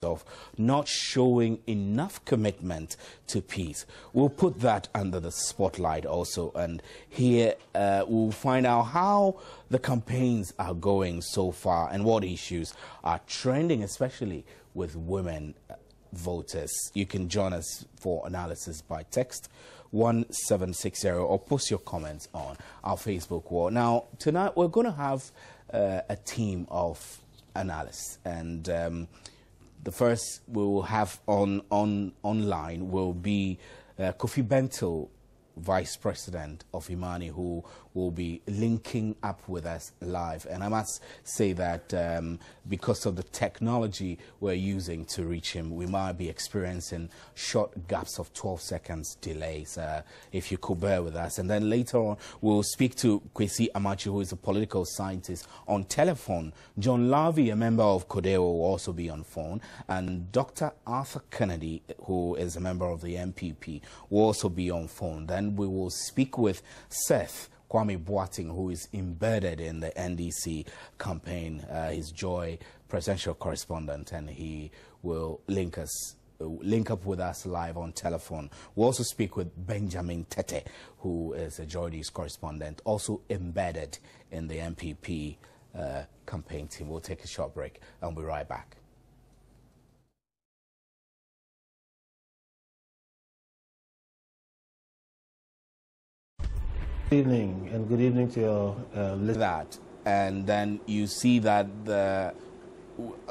of not showing enough commitment to peace. We'll put that under the spotlight also, and here we'll find out how the campaigns are going so far and what issues are trending, especially with women voters. You can join us for analysis by text 1760 or post your comments on our Facebook wall. Now, tonight we're going to have a team of analysts, and the first we will have online will be Kofi Bento, Vice President of Imani, who will be linking up with us live. And I must say that because of the technology we're using to reach him, we might be experiencing short gaps of 12 seconds delays, if you could bear with us. And then later on, we'll speak to Kwesi Amachi, who is a political scientist, on telephone. John Larvey, a member of Kodeo, will also be on phone. And Dr. Arthur Kennedy, who is a member of the MPP, will also be on phone. Then we will speak with Seth Kwame Boateng, who is embedded in the NDC campaign, his Joy presidential correspondent, and he will link up with us live on telephone. We'll also speak with Benjamin Tete, who is a Joy News correspondent, also embedded in the MPP campaign team. We'll take a short break and we'll be right back. Good evening, and good evening to your that, and then you see that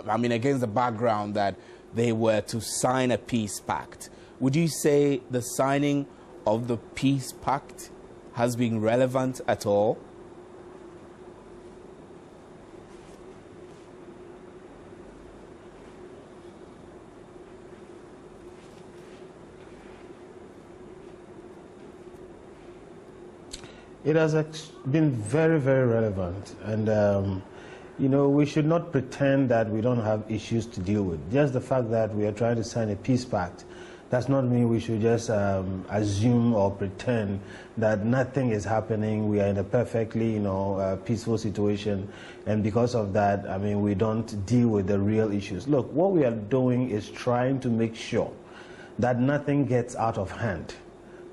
against the background that they were to sign a peace pact. Would you say the signing of the peace pact has been relevant at all? It has been very, very relevant, and you know, we should not pretend that we don't have issues to deal with. Just the fact that we are trying to sign a peace pact does not mean we should just assume or pretend that nothing is happening. We are in a perfectly, peaceful situation, and because of that, I mean, we don't deal with the real issues. Look, what we are doing is trying to make sure that nothing gets out of hand.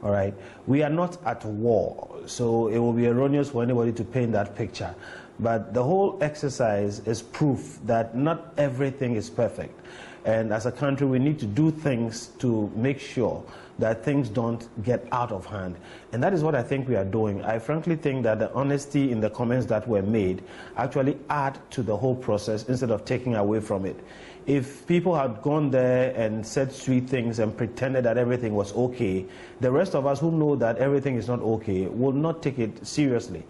All right, we are not at war, so it will be erroneous for anybody to paint that picture. But the whole exercise is proof that not everything is perfect. And as a country, we need to do things to make sure that things don't get out of hand. And that is what I think we are doing. I frankly think that the honesty in the comments that were made actually add to the whole process instead of taking away from it. If people had gone there and said sweet things and pretended that everything was okay, the rest of us who know that everything is not okay will not take it seriously.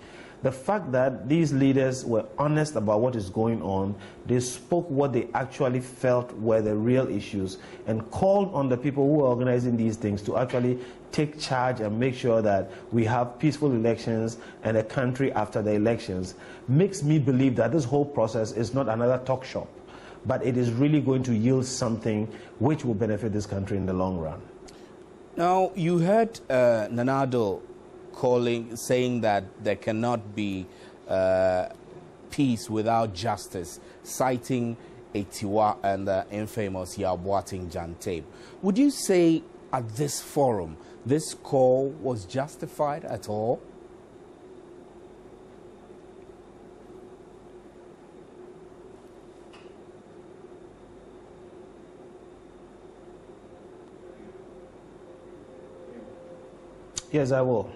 The fact that these leaders were honest about what is going on, they spoke what they actually felt were the real issues and called on the people who are organizing these things to actually take charge and make sure that we have peaceful elections and a country after the elections, makes me believe that this whole process is not another talk shop, but it is really going to yield something which will benefit this country in the long run. Now, you heard Nana Addo saying that there cannot be peace without justice, citing Etiwa and the infamous Yaw Boateng Jan tape. Would you say at this forum this call was justified at all? Yes, I will.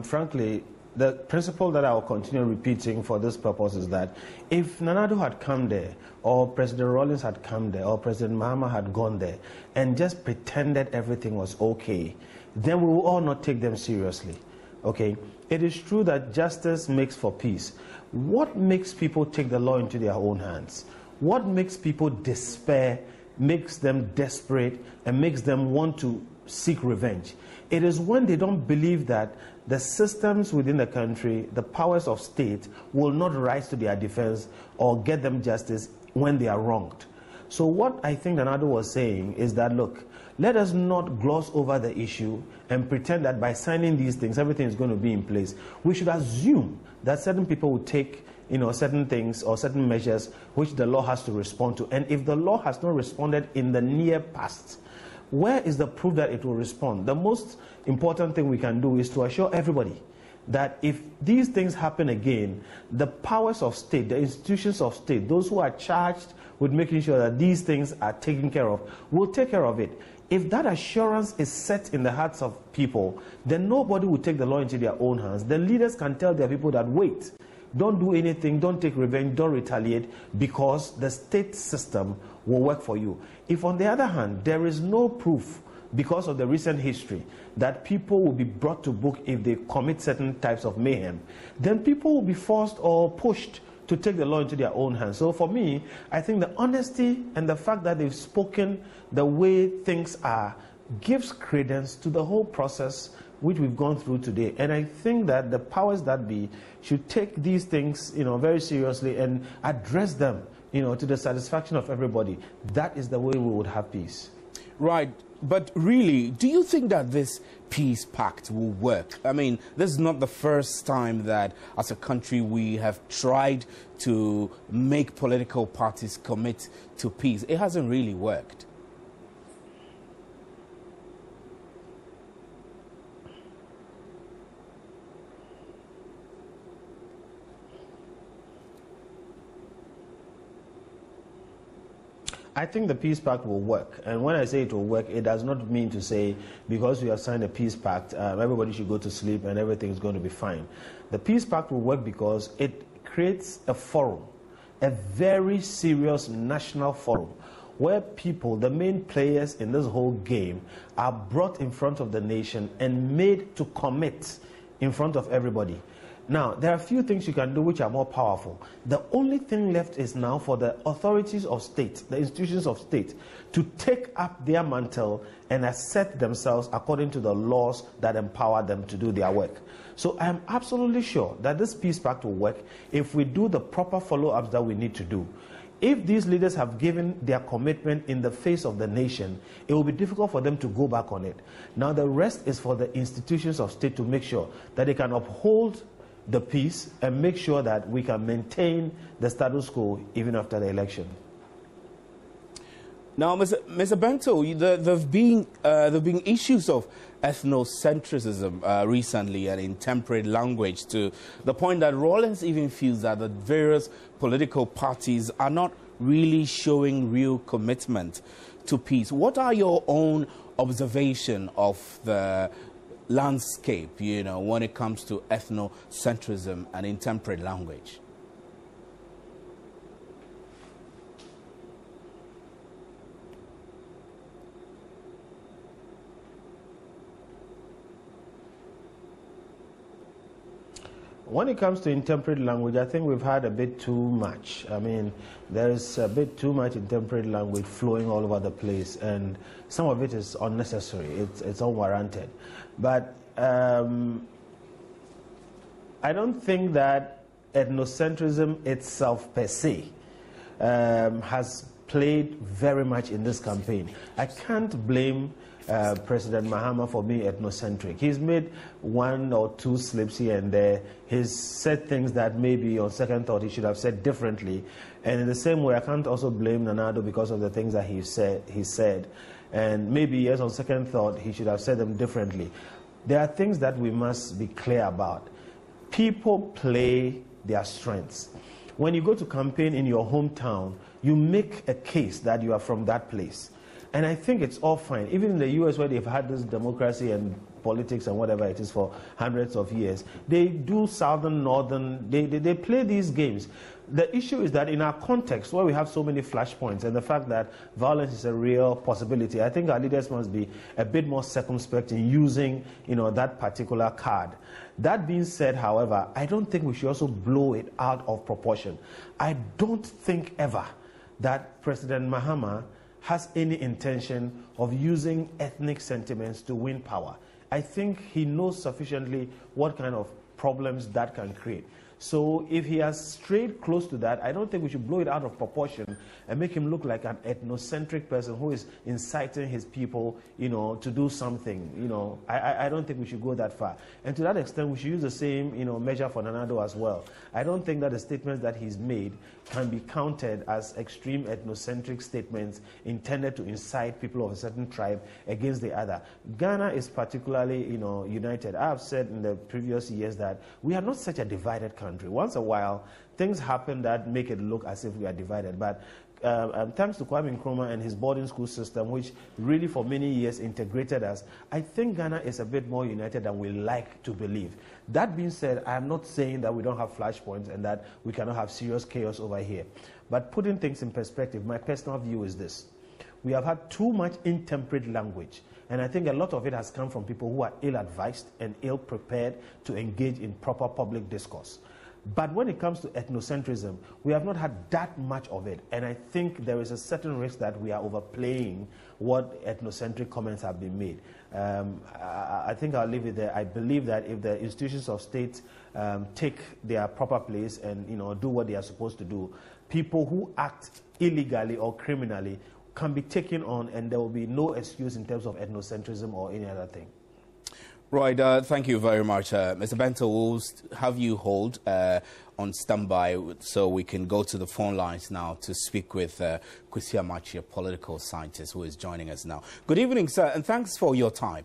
Frankly, the principle that I will continue repeating for this purpose is that if Nana Addo had come there, or President Rawlings had come there, or President Mahama had gone there, and just pretended everything was okay, then we will all not take them seriously. Okay? It is true that justice makes for peace. What makes people take the law into their own hands? What makes people despair, makes them desperate, and makes them want to seek revenge? It is when they don't believe that the systems within the country, the powers of state, will not rise to their defense or get them justice when they are wronged. So what I think Nana Addo was saying is that, look, let us not gloss over the issue and pretend that by signing these things, everything is going to be in place. We should assume that certain people will take certain things or certain measures which the law has to respond to. And if the law has not responded in the near past, where is the proof that it will respond? The most important thing we can do is to assure everybody that if these things happen again, the powers of state, the institutions of state, those who are charged with making sure that these things are taken care of, will take care of it. If that assurance is set in the hearts of people, then nobody will take the law into their own hands. The leaders can tell their people that, wait, don't do anything, don't take revenge, don't retaliate, because the state system will work for you. If, on the other hand, there is no proof because of the recent history that people will be brought to book if they commit certain types of mayhem, then people will be forced or pushed to take the law into their own hands. So for me, I think the honesty and the fact that they've spoken the way things are gives credence to the whole process which we've gone through today. And I think that the powers that be should take these things, very seriously and address them, to the satisfaction of everybody. That is the way we would have peace. Right. But really, do you think that this peace pact will work? I mean, this is not the first time that, as a country, we have tried to make political parties commit to peace. It hasn't really worked. I think the peace pact will work. And when I say it will work, it does not mean to say because we have signed a peace pact, everybody should go to sleep and everything is going to be fine. The peace pact will work because it creates a forum, a very serious national forum, where people, the main players in this whole game, are brought in front of the nation and made to commit in front of everybody. Now, there are a few things you can do which are more powerful. The only thing left is now for the authorities of state, the institutions of state, to take up their mantle and assert themselves according to the laws that empower them to do their work. So I am absolutely sure that this peace pact will work if we do the proper follow-ups that we need to do. If these leaders have given their commitment in the face of the nation, it will be difficult for them to go back on it. Now, the rest is for the institutions of state to make sure that they can uphold the peace and make sure that we can maintain the status quo even after the election. Now, Mr. Bento, there have been issues of ethnocentrism recently and intemperate language, to the point that Rawlings even feels that the various political parties are not really showing real commitment to peace. What are your own observation of the landscape, when it comes to ethnocentrism and intemperate language? When it comes to intemperate language, I think we've had a bit too much. I mean, there's a bit too much intemperate language flowing all over the place, and some of it is unnecessary. It's unwarranted. But I don't think that ethnocentrism itself per se has played very much in this campaign. I can't blame President Mahama for being ethnocentric. He's made one or two slips here and there. He's said things that maybe on second thought he should have said differently. And in the same way, I can't also blame Nana Addo because of the things that he said. And maybe, yes, on second thought, he should have said them differently. There are things that we must be clear about. People play their strengths. When you go to campaign in your hometown, you make a case that you are from that place. And I think it's all fine. Even in the U.S., where they've had this democracy and politics and whatever it is for hundreds of years, they do southern, northern, they play these games. The issue is that in our context, where we have so many flashpoints and the fact that violence is a real possibility, I think our leaders must be a bit more circumspect in using, that particular card. That being said, however, I don't think we should also blow it out of proportion. I don't think ever that President Mahama has any intention of using ethnic sentiments to win power. I think he knows sufficiently what kind of problems that can create. So if he has strayed close to that, I don't think we should blow it out of proportion and make him look like an ethnocentric person who is inciting his people, to do something. I don't think we should go that far. And to that extent, we should use the same, measure for Nana Addo as well. I don't think that the statements that he's made can be counted as extreme ethnocentric statements intended to incite people of a certain tribe against the other. Ghana is particularly, united. I have said in the previous years that we are not such a divided country. Once in a while, things happen that make it look as if we are divided. But thanks to Kwame Nkrumah and his boarding school system, which really for many years integrated us, I think Ghana is a bit more united than we like to believe. That being said, I am not saying that we don't have flashpoints and that we cannot have serious chaos over here. But putting things in perspective, my personal view is this. We have had too much intemperate language. And I think a lot of it has come from people who are ill-advised and ill-prepared to engage in proper public discourse. But when it comes to ethnocentrism, we have not had that much of it. And I think there is a certain risk that we are overplaying what ethnocentric comments have been made. I think I'll leave it there. I believe that if the institutions of state take their proper place and do what they are supposed to do, people who act illegally or criminally can be taken on, and there will be no excuse in terms of ethnocentrism or any other thing. Right, thank you very much. Mr. Bento, we'll have you hold on standby so we can go to the phone lines now to speak with Kwesi Amakye, a political scientist who is joining us now. Good evening, sir, and thanks for your time.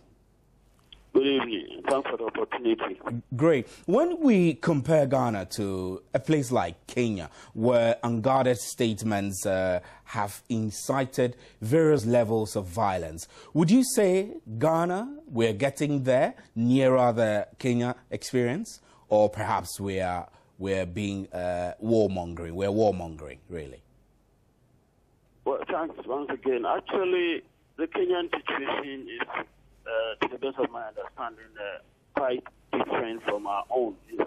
Good evening. Thanks for the opportunity. Great. When we compare Ghana to a place like Kenya, where unguarded statements have incited various levels of violence, would you say Ghana, we're getting there, nearer the Kenya experience? Or perhaps we're being warmongering, we're warmongering, really? Well, thanks once again. Actually, the Kenyan situation is, to the best of my understanding, quite different from our own. It's,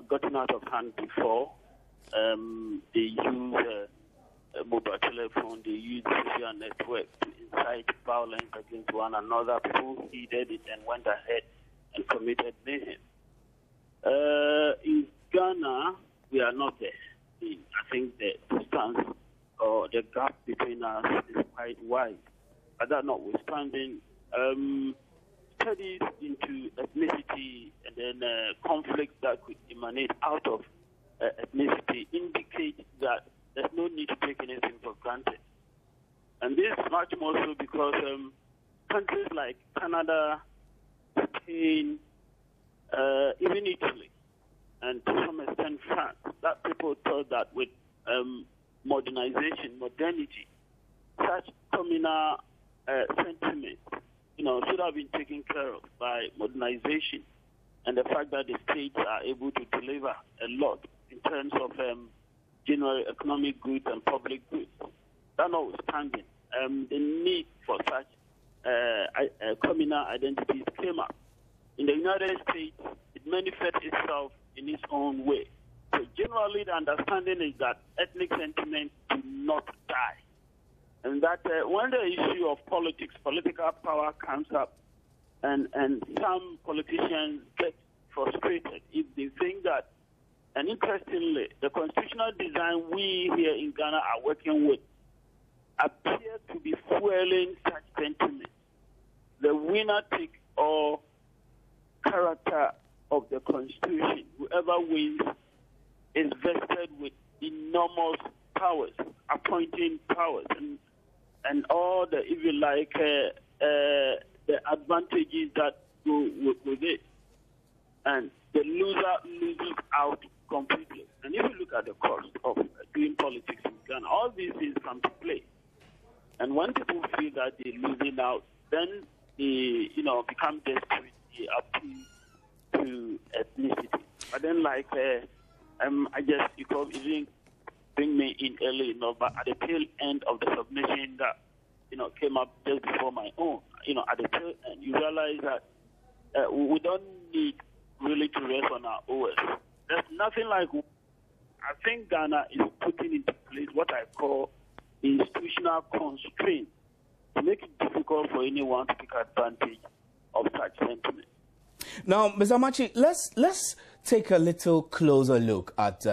gotten out of hand before. They use mobile telephone, they use social network to incite violence against one another. People heeded it and went ahead and committed mayhem. In Ghana, we are not there. I think the distance or the gap between us is quite wide. But that notwithstanding, studies into ethnicity and then conflict that could emanate out of ethnicity indicate that there's no need to take anything for granted. And this much more so because countries like Canada, Spain, even Italy, and to some extent France, that people thought that with modernity, such communal sentiments, should have been taken care of by modernization and the fact that the states are able to deliver a lot in terms of general economic goods and public goods. That notwithstanding, the need for such communal identities came up. In the United States, it manifests itself in its own way. So generally, the understanding is that ethnic sentiments do not die. And that when the issue of politics, political power comes up, and some politicians get frustrated if they think that, and interestingly, the constitutional design we here in Ghana are working with appear to be fueling such sentiments. The winner-take-all character of the Constitution, whoever wins is vested with enormous powers, appointing powers, and all the, if you like, the advantages that go with it. And the loser loses out completely. And if you look at the cost of doing politics in Ghana, all these things come to play. And when people feel that they're losing out, then they, become desperate, they appeal to ethnicity. But then, you didn't bring me in early enough, but at the tail end of the submission that, came up just before my own, at the tail end, you realize that we don't need really to rest on our oars. There's nothing like, I think Ghana is putting into place what I call institutional constraints to make it difficult for anyone to take advantage of such sentiments. Now, Mr. Amachi, let's take a little closer look at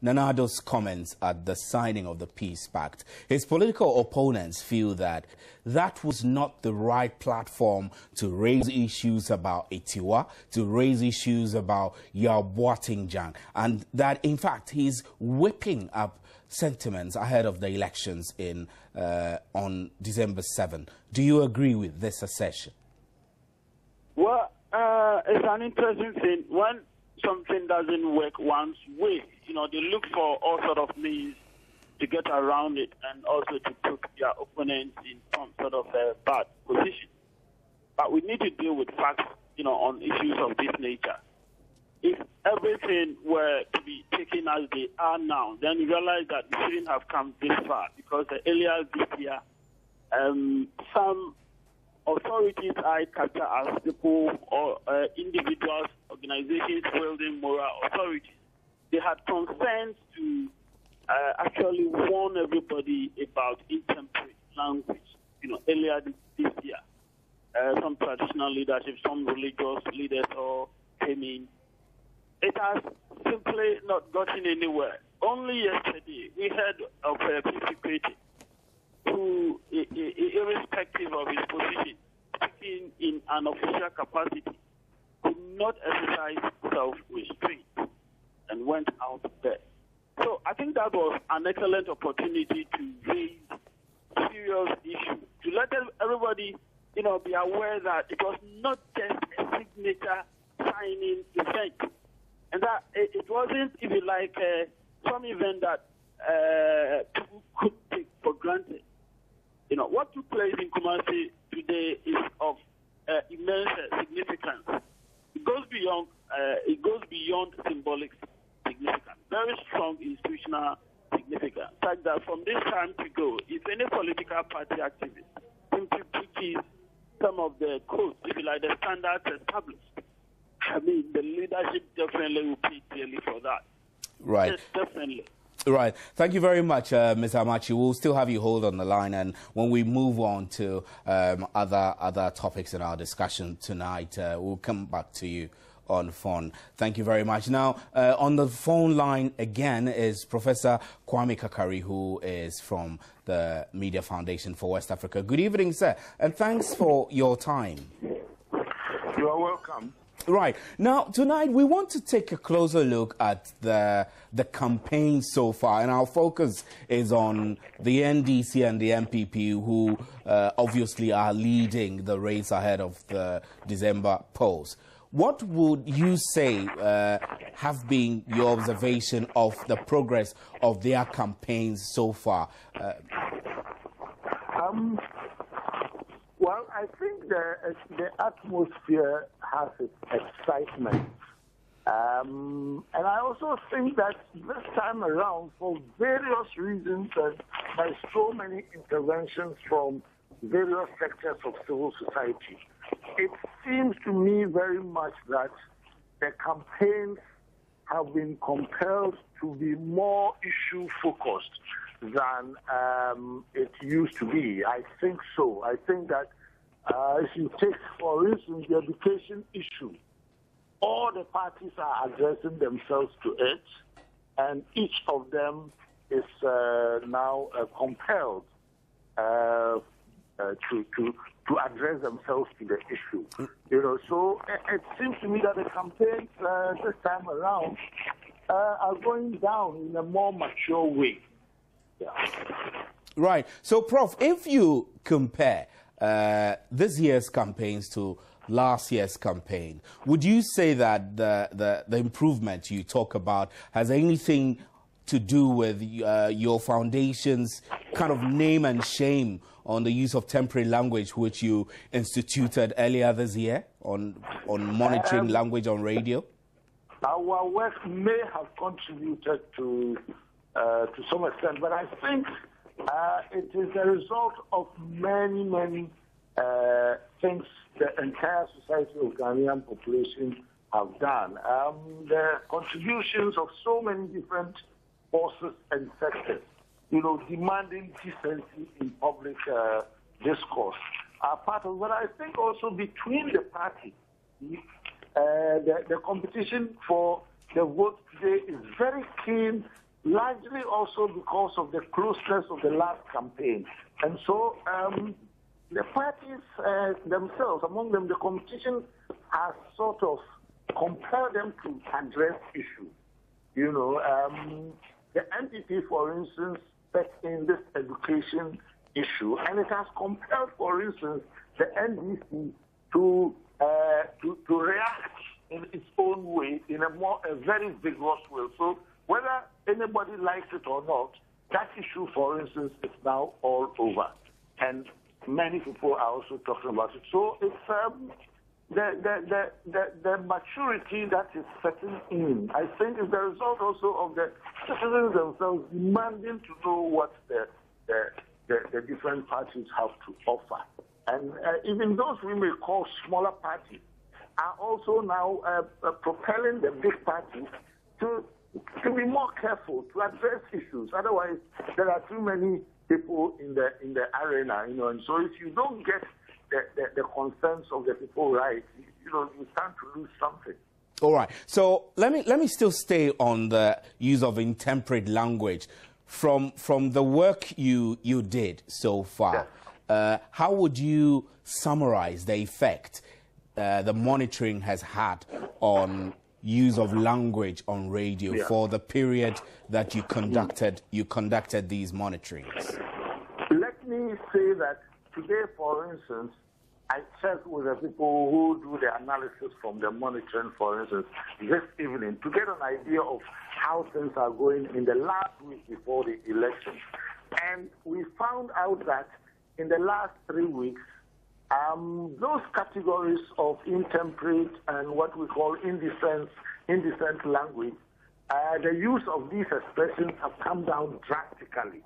Nana Addo's comments at the signing of the Peace Pact. His political opponents feel that that was not the right platform to raise issues about Itiwa, to raise issues about Yao-Boateng-Jang, and that, in fact, he's whipping up sentiments ahead of the elections on December 7. Do you agree with this assertion? Well, it's an interesting thing. When something doesn't work one's way, they look for all sort of means to get around it and also to put their opponents in some sort of a bad position. But we need to deal with facts, on issues of this nature. If everything were to be taken as they are now, then you realize that we shouldn't have come this far, because earlier this year, some authorities I capture as people or individuals, organizations wielding moral authority, they had concerns to actually warn everybody about intemperate language. Earlier this year, some traditional leadership, some religious leaders all came in. It has simply not gotten anywhere. Only yesterday, we heard of a Pisikwetie who, irrespective of his position, speaking in an official capacity, could not exercise self-restraint and went out there. So I think that was an excellent opportunity to raise serious issues, to let everybody, be aware that it was not just a signature signing event, and that it wasn't even like some event that people could take for granted. What took place in Kumasi today is of immense significance. It goes beyond symbolic significance, very strong institutional significance. Such that from this time to go, if any political party activist simply breaches some of the codes, if you like, the standards established, the leadership definitely will pay dearly for that. Right. Yes, definitely. Right. Thank you very much, Mr. Amachi. We'll still have you hold on the line, and when we move on to other topics in our discussion tonight, we'll come back to you on phone. Thank you very much. Now, on the phone line again is Professor Kwame Kakari, who is from the Media Foundation for West Africa. Good evening, sir, and thanks for your time. You are welcome. Right. Now, tonight, we want to take a closer look at the campaign so far, and our focus is on the NDC and the MPP, who obviously are leading the race ahead of the December polls. What would you say have been your observation of the progress of their campaigns so far? Well, I think the atmosphere has its excitement. And I also think that this time around, for various reasons, there's so many interventions from various sectors of civil society. It seems to me very much that the campaigns have been compelled to be more issue-focused than it used to be. I think so. I think that if you take, for instance, the education issue, all the parties are addressing themselves to it, and each of them is now compelled to address themselves to the issue. So it seems to me that the campaigns this time around are going down in a more mature way. Yeah. Right. So, Prof, if you compare this year's campaigns to last year's campaign, would you say that the improvement you talk about has anything to do with your foundation's kind of name and shame on the use of temporary language, which you instituted earlier this year on monitoring language on radio? Our work may have contributed to some extent, but I think it is a result of many things the entire society of Ghanaian population have done. The contributions of so many different forces and sectors, demanding decency in public discourse are part of what I think also between the parties. the competition for the vote today is very keen, largely also because of the closeness of the last campaign. And so the parties themselves, among them, the competition has sort of compelled them to address issues. You know, the NPP, for instance, set in this education issue, and it has compelled, for instance, the NDC to react in its own way, in a very vigorous way. So whether anybody likes it or not, that issue, for instance, is now all over, and many people are also talking about it. So it's the maturity that is setting in, I think, is the result also of the citizens themselves demanding to know what the different parties have to offer. And even those we may call smaller parties are also now propelling the big parties to be more careful, to address issues. Otherwise, there are too many people in the arena, you know. And so if you don't get the concerns of the people right, you know, you stand to lose something. All right. So let me still stay on the use of intemperate language. From the work you did so far, how would you summarize the effect the monitoring has had on use of language on radio for the period that you conducted these monitorings? Let me say that today, for instance, I checked with the people who do the analysis from the monitoring, for instance, this evening to get an idea of how things are going in the last week before the election. And we found out that in the last 3 weeks, those categories of intemperate and what we call indecent language, the use of these expressions have come down drastically,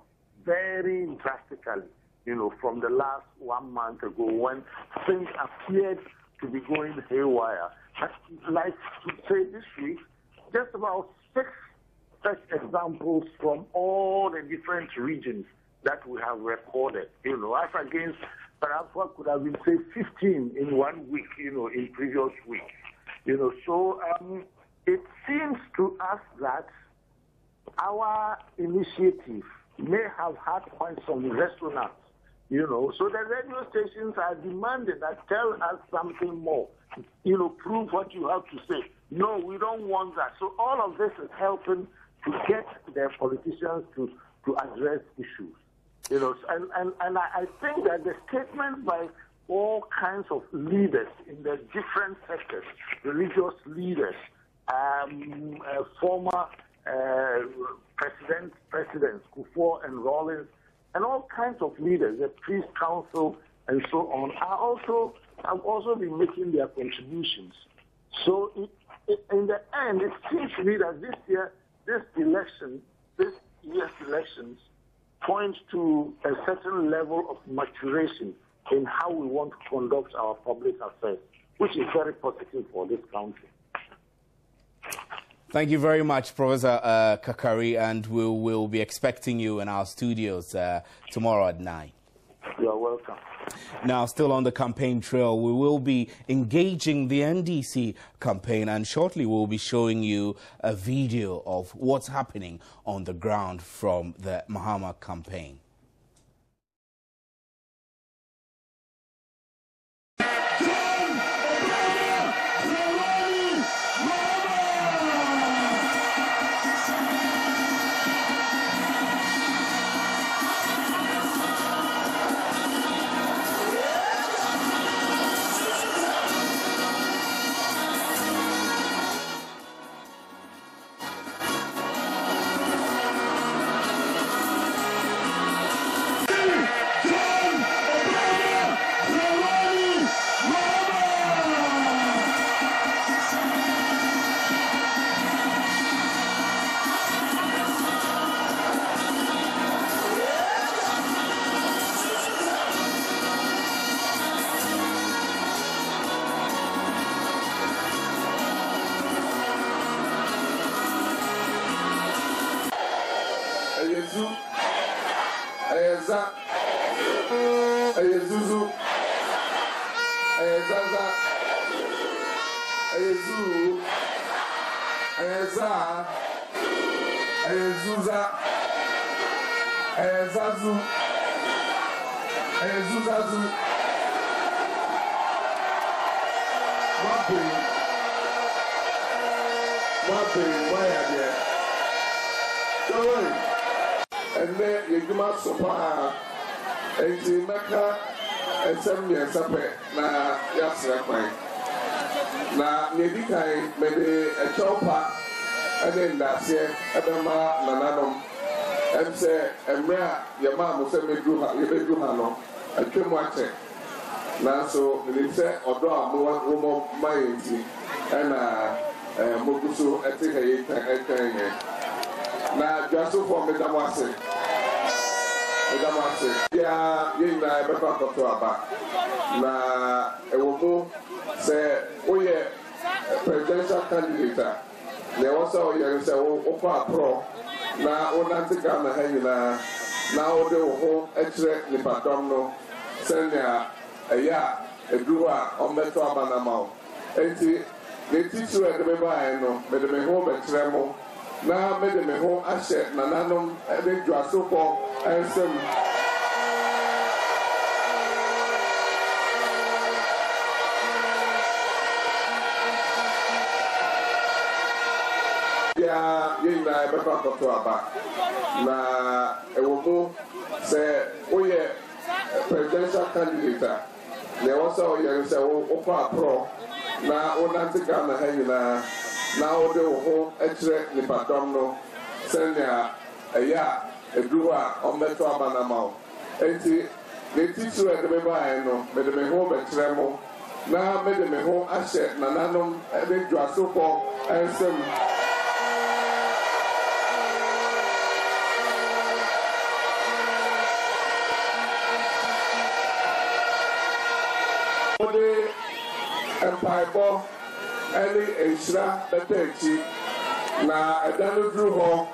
very drastically, you know, from the last 1 month ago when things appeared to be going haywire. I'd like to say this week, just about 6 such examples from all the different regions that we have recorded, you know, as against perhaps what could have been, say, 15 in 1 week, you know, in previous weeks. You know, so it seems to us that our initiative may have had quite some resonance, you know. So the radio stations are demanding that tell us something more, you know, prove what you have to say. No, we don't want that. So all of this is helping to get the politicians to address issues. You know, and I think that the statement by all kinds of leaders in the different sectors, religious leaders, former presidents, Kufuor and Rawlings, and all kinds of leaders, the Peace Council and so on, have also been making their contributions. So in the end, it seems to me that this year's elections points to a certain level of maturation in how we want to conduct our public affairs, which is very positive for this country. Thank you very much, Professor Kakari, and we'll be expecting you in our studios tomorrow at 9. You're welcome. Now, still on the campaign trail, we will be engaging the NDC campaign, and shortly we'll be showing you a video of what's happening on the ground from the Mahama campaign. Ayezu, Ayeza, Ayezuza, Ayezazu, Ayezuzazu, Mapi, Mayade. And then you come out so far, and you make her and send me a supper. Now, yes, now, maybe maybe a chopper, and then that's it, and then Nananum, and say, and where your mom will send me through her, you may do her no, I can watch it. Now, so they say, or draw more my and Mokusu, I think I na just for Madam Wase. Yeah, you know, I better talk to Abba. Na a woman say, oh, yeah, presidential candidate. They also, you say, oh, pro. Na Onantica, Hangina, now they will hold extra Nipadomno, send a brewer on Metro Abanamau. And they teach you at the Mebano, but the home at Tremo. Now, made me home, I said, Nananum, and then you are so called, and some. Yeah, you know, I better talk to Abba. Now, a woman say, oh, yeah, presidential candidate. They also, you say, oh, pro. Now, Onantica, Hangina. Now they will hold extra Nipadomno, send a brewer on Metro Abanamau. And they teach you at the Mebano, made me home at Tremo. Now made me home, I said, Nananum, and then you are so called, and some. Empire ball. Any extra better na edanu duru ho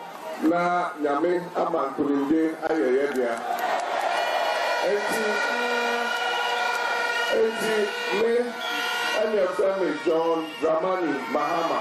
na nyame amankuninde ayeyebia enti me and your family John Dramani Mahama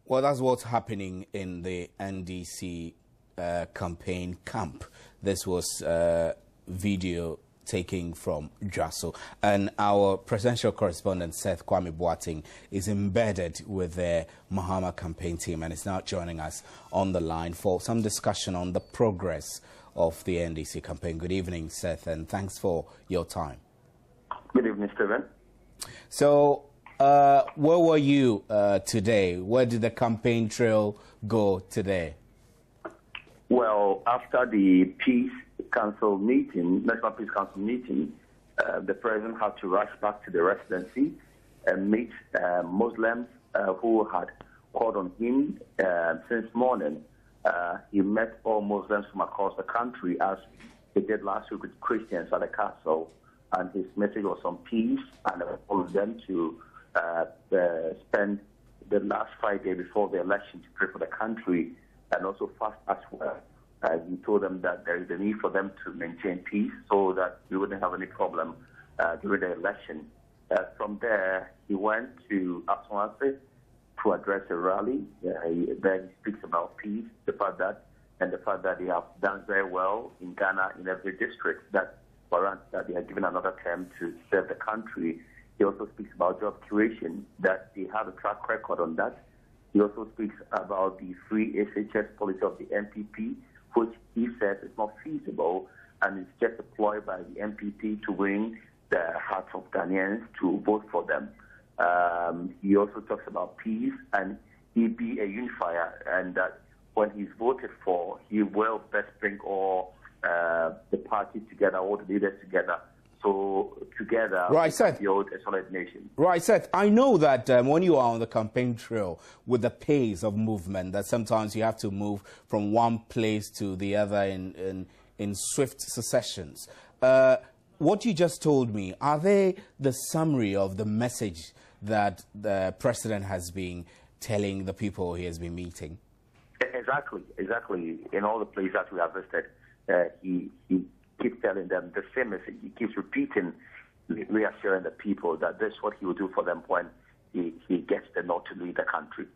Well, that's what's happening in the NDC campaign camp. This was video taken from Dwaso. And our presidential correspondent, Seth Kwame Boateng, is embedded with the Mahama campaign team and is now joining us on the line for some discussion on the progress of the NDC campaign. Good evening, Seth, and thanks for your time. Good evening, Stephen. So, where were you today? Where did the campaign trail go today? Well, after the Peace Council meeting, National Peace Council meeting, the president had to rush back to the residency and meet Muslims who had called on him since morning. He met all Muslims from across the country, as he did last week with Christians at the castle, and his message was on peace, and all of them to spend the last Friday before the election to pray for the country and also fast as well. He told them that there is a need for them to maintain peace so that we wouldn't have any problem during the election. From there, he went to Aswance to address a rally. There he speaks about peace, the fact that they have done very well in Ghana in every district, that warrants that they are given another term to serve the country. He also speaks about job creation, that they have a track record on that. He also speaks about the free SHS policy of the MPP, which he says is not feasible and is just a ploy by the MPP to win the hearts of Ghanaians to vote for them. He also talks about peace and he be a unifier, and that when he's voted for, he will best bring all the parties together, all the leaders together. So together, right, Seth, build a solid nation. Right, Seth, I know that when you are on the campaign trail with the pace of movement, that sometimes you have to move from one place to the other in swift successions. what you just told me, are they the summary of the message that the president has been telling the people he has been meeting? Exactly. In all the places that we have visited, he keeps telling them the same message. He keeps repeating, reassuring the people that this is what he will do for them when he gets the nod to lead the country.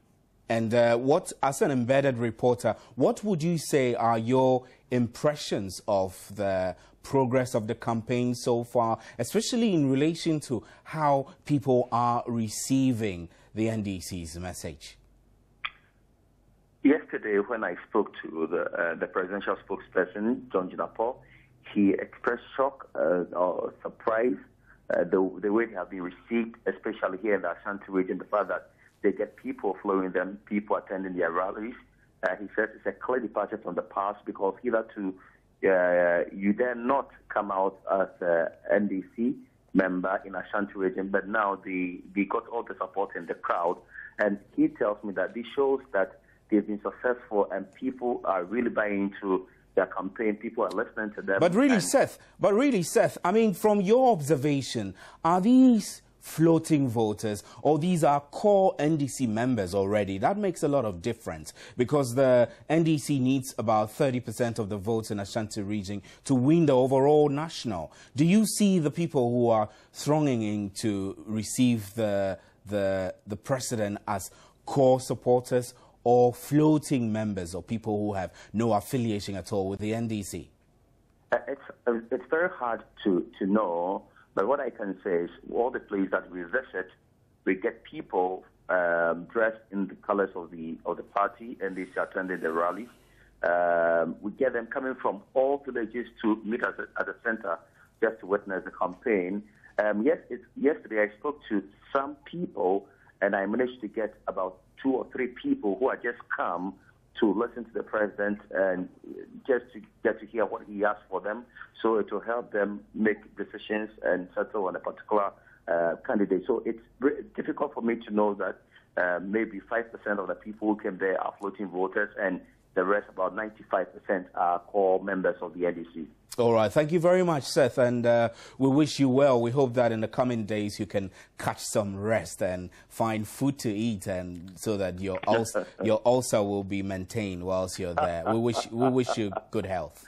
And as an embedded reporter, what would you say are your impressions of the progress of the campaign so far, especially in relation to how people are receiving the NDC's message? Yesterday, when I spoke to the presidential spokesperson, John Jinapor, he expressed shock or surprise the way they have been received, especially here in the Ashanti region, the fact that they get people following them, people attending their rallies. He says it's a clear departure from the past because hitherto you dare not come out as an NDC member in Ashanti region, but now they got all the support in the crowd. And he tells me that this shows that they've been successful and people are really buying into their campaign. People are listening to them. But really, Seth, I mean, from your observation, are these floating voters or these are core NDC members already? That makes a lot of difference because the NDC needs about 30% of the votes in Ashanti region to win the overall national. Do you see the people who are thronging in to receive the president as core supporters or floating members or people who have no affiliation at all with the NDC? It's very hard to know. But what I can say is, all the places that we visit, we get people dressed in the colors of the party, and they attending the rallies. We get them coming from all villages to meet us at the center just to witness the campaign. Yesterday I spoke to some people, and I managed to get about 2 or 3 people who had just come to listen to the president and just to get to hear what he asked for them, so it will help them make decisions and settle on a particular candidate. So it's difficult for me to know that maybe 5% of the people who came there are floating voters and the rest, about 95%, are core members of the NDC. All right. Thank you very much, Seth, and we wish you well. We hope that in the coming days you can catch some rest and find food to eat, and so that your ulcer will be maintained whilst you're there. We wish you good health.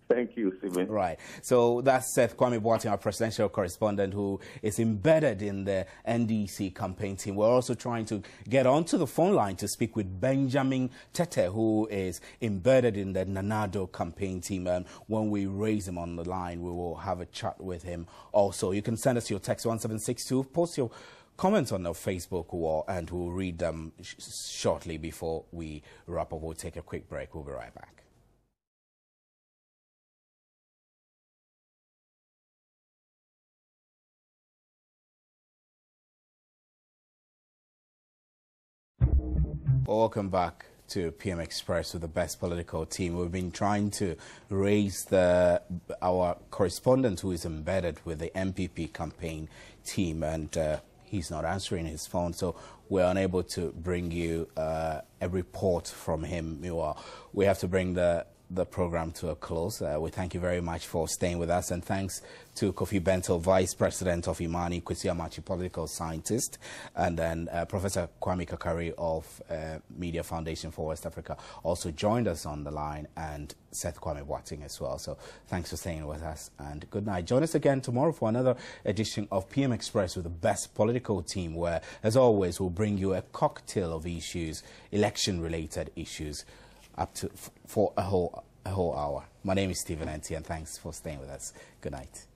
Thank you, Stephen. Right. So that's Seth Kwame Boateng, our presidential correspondent, who is embedded in the NDC campaign team. We're also trying to get onto the phone line to speak with Benjamin Tete, who is embedded in the Nanado campaign team. And when we raise him on the line, we will have a chat with him also. You can send us your text 1762. Post your comments on our Facebook wall, and we'll read them shortly before we wrap up. We'll take a quick break. We'll be right back. Welcome back to PM Express with the best political team. We've been trying to raise our correspondent who is embedded with the MPP campaign team, and he's not answering his phone, so we're unable to bring you a report from him. We have to bring the program to a close. We thank you very much for staying with us, and thanks to Kofi Bento, Vice President of Imani, Kwesi Amachi, political scientist, and then Professor Kwame Kakari of Media Foundation for West Africa also joined us on the line, and Seth Kwame Boateng as well. So thanks for staying with us, and good night. Join us again tomorrow for another edition of PM Express with the best political team, where, as always, we'll bring you a cocktail of issues, election-related issues, up to for a whole hour. My name is Stephen Enti, and thanks for staying with us. Good night.